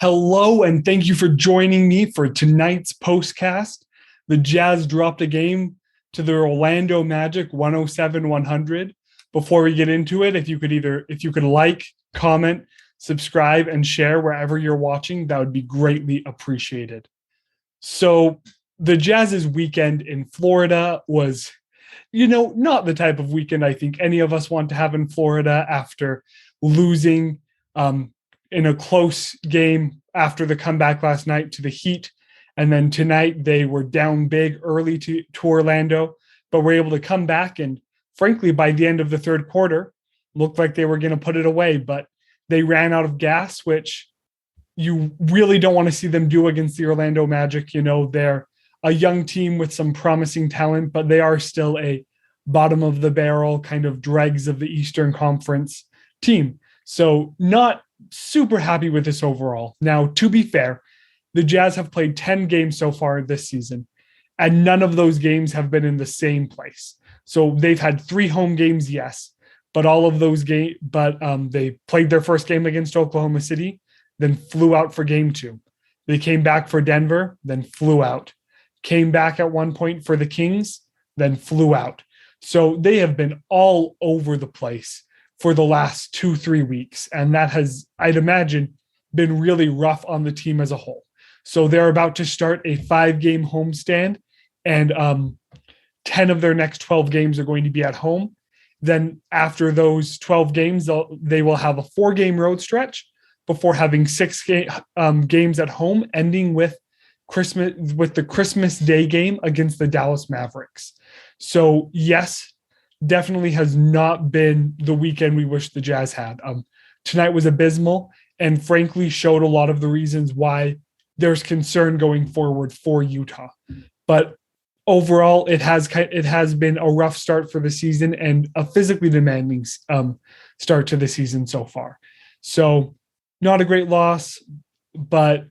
Hello, and thank you for joining me for tonight's postcast. The Jazz dropped a game to the Orlando Magic 107-100. Before we get into it, if you could like, comment, subscribe, and share wherever you're watching, that would be greatly appreciated. So the Jazz's weekend in Florida was, not the type of weekend I think any of us want to have in Florida after losing in a close game after the comeback last night to the Heat. And then tonight they were down big early to Orlando, but were able to come back. And frankly, by the end of the third quarter, looked like they were going to put it away, but they ran out of gas, which you really don't want to see them do against the Orlando Magic. They're a young team with some promising talent, but they are still a bottom of the barrel kind of dregs of the Eastern Conference team. So not super happy with this overall. Now, to be fair, the Jazz have played 10 games so far this season, and none of those games have been in the same place. So they've had 3 home games, yes, but all of those games, they played their first game against Oklahoma City, then flew out for game 2. They came back for Denver, then flew out. Came back at one point for the Kings, then flew out. So they have been all over the place for the last 2-3 weeks. And that has, I'd imagine, been really rough on the team as a whole. So they're about to start a 5-game homestand, and 10 of their next 12 games are going to be at home. Then after those 12 games, they will have a 4-game road stretch before having 6 games at home, ending with the Christmas Day game against the Dallas Mavericks. So yes, definitely has not been the weekend we wish the Jazz had. Tonight was abysmal and frankly showed a lot of the reasons why there's concern going forward for Utah. But overall, it has been a rough start for the season and a physically demanding start to the season so far. So not a great loss, but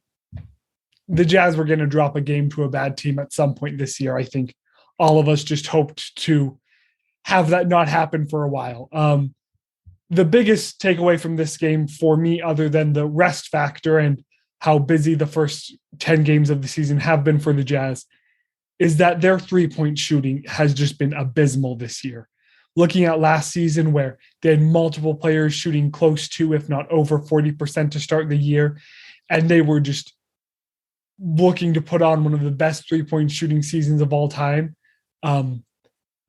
the Jazz were going to drop a game to a bad team at some point this year. I think all of us just hoped to have that not happen for a while. The biggest takeaway from this game for me, other than the rest factor and how busy the first 10 games of the season have been for the Jazz, is that their 3-point shooting has just been abysmal this year. Looking at last season where they had multiple players shooting close to, if not over 40% to start the year, and they were just looking to put on one of the best 3-point shooting seasons of all time. And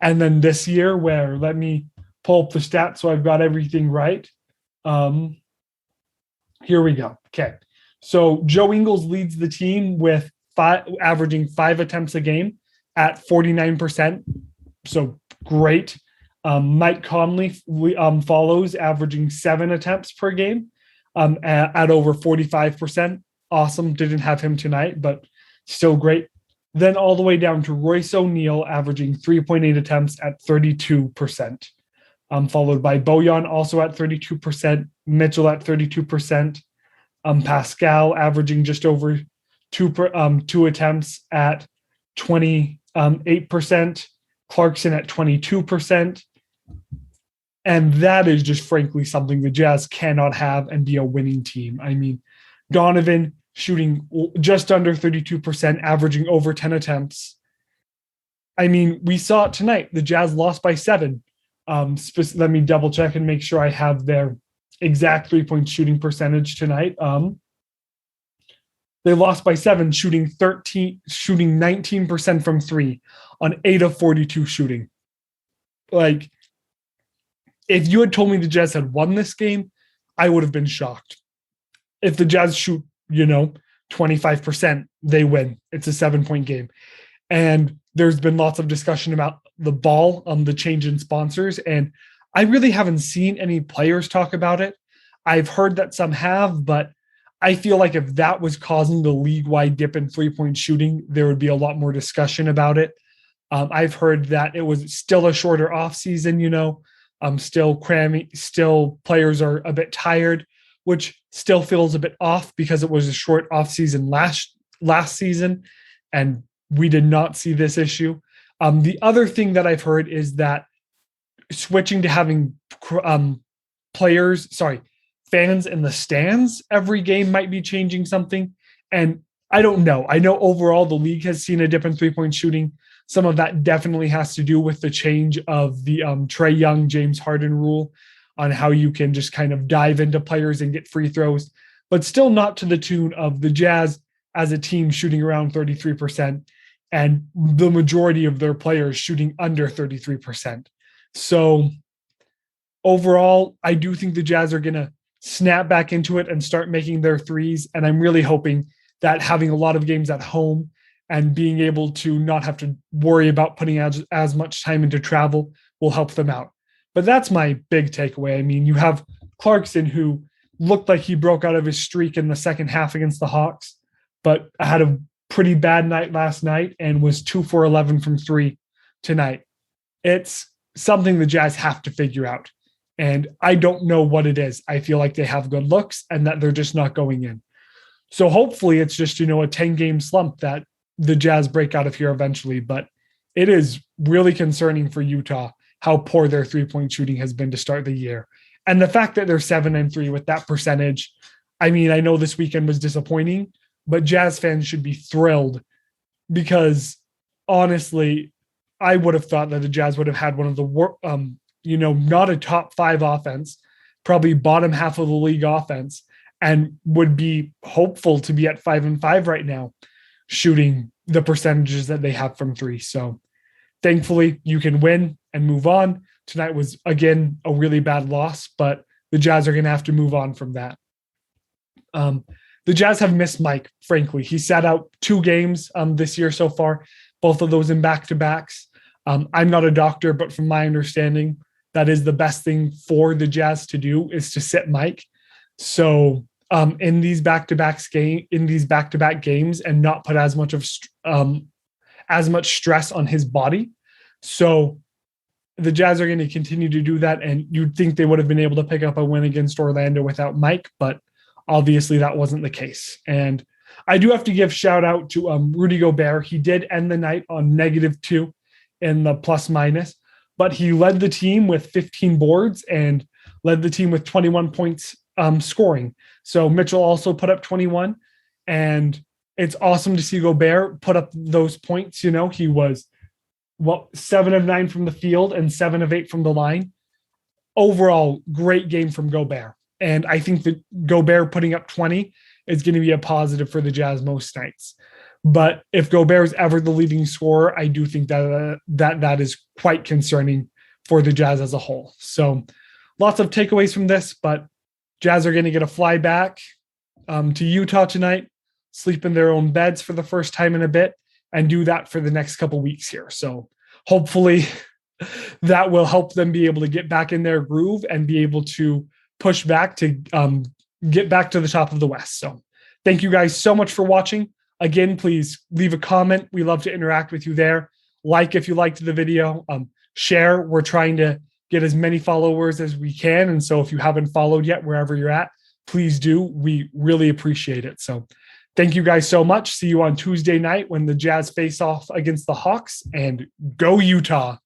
then this year where, let me pull up the stats so I've got everything right. Here we go. Okay. So Joe Ingles leads the team with averaging 5 attempts a game at 49%. So great. Mike Conley follows, averaging 7 attempts per game at over 45%. Awesome. Didn't have him tonight, but still great. Then all the way down to Royce O'Neal, averaging 3.8 attempts at 32%. Followed by Bojan, also at 32%. Mitchell at 32%. Pascal averaging just over 2 attempts at 28%. Clarkson at 22%. And that is just frankly something the Jazz cannot have and be a winning team. I mean, Donovan shooting just under 32%, averaging over 10 attempts. I mean, we saw it tonight. The Jazz lost by 7. Let me double check and make sure I have their exact 3-point shooting percentage tonight. They lost by 7, shooting 19% from 3 on 8 of 42 shooting. Like, if you had told me the Jazz had won this game, I would have been shocked. If the Jazz shoot, 25%, they win. It's a 7-point game. And there's been lots of discussion about the ball, the change in sponsors. And I really haven't seen any players talk about it. I've heard that some have, but I feel like if that was causing the league-wide dip in 3-point shooting, there would be a lot more discussion about it. I've heard that it was still a shorter offseason, still cramming, still players are a bit tired, which still feels a bit off because it was a short offseason last season, and we did not see this issue. The other thing that I've heard is that switching to having fans in the stands every game might be changing something. And I don't know. I know overall the league has seen a dip in 3-point shooting. Some of that definitely has to do with the change of the Trae Young, James Harden rule on how you can just kind of dive into players and get free throws, but still not to the tune of the Jazz as a team shooting around 33% and the majority of their players shooting under 33%. So overall, I do think the Jazz are going to snap back into it and start making their threes. And I'm really hoping that having a lot of games at home and being able to not have to worry about putting as much time into travel will help them out. But that's my big takeaway. I mean, you have Clarkson, who looked like he broke out of his streak in the second half against the Hawks, but had a pretty bad night last night and was 2 for 11 from 3 tonight. It's something the Jazz have to figure out. And I don't know what it is. I feel like they have good looks and that they're just not going in. So hopefully it's just, a 10-game slump that the Jazz break out of here eventually. But it is really concerning for Utah how poor their 3-point shooting has been to start the year. And the fact that they're 7-3 with that percentage, I mean, I know this weekend was disappointing, but Jazz fans should be thrilled because honestly, I would have thought that the Jazz would have had one of the not a top 5 offense, probably bottom half of the league offense, and would be hopeful to be at 5-5 right now, shooting the percentages that they have from 3. So thankfully you can win and move on. Tonight was, again, a really bad loss, but the Jazz are going to have to move on from that. The Jazz have missed Mike, frankly. He sat out 2 games this year so far, both of those in back-to-backs. I'm not a doctor, but from my understanding, that is the best thing for the Jazz to do, is to sit Mike. So in these back-to-back games and not put as much stress on his body. So the Jazz are going to continue to do that, and you'd think they would have been able to pick up a win against Orlando without Mike, but obviously that wasn't the case. And I do have to give shout out to Rudy Gobert. He did end the night on -2 in the plus-minus, but he led the team with 15 boards and led the team with 21 points scoring. So Mitchell also put up 21, and it's awesome to see Gobert put up those points. He was 7 of 9 from the field and 7 of 8 from the line. Overall, great game from Gobert. And I think that Gobert putting up 20 is going to be a positive for the Jazz most nights. But if Gobert is ever the leading scorer, I do think that is quite concerning for the Jazz as a whole. So lots of takeaways from this, but Jazz are going to get a fly back to Utah tonight, sleep in their own beds for the first time in a bit, and do that for the next couple weeks here. So hopefully that will help them be able to get back in their groove and be able to push back to get back to the top of the West. So thank you guys so much for watching. Again, please leave a comment. We love to interact with you there. Like if you liked the video, share. We're trying to get as many followers as we can. And so if you haven't followed yet, wherever you're at, please do. We really appreciate it. So thank you guys so much. See you on Tuesday night when the Jazz face off against the Hawks, and go Utah.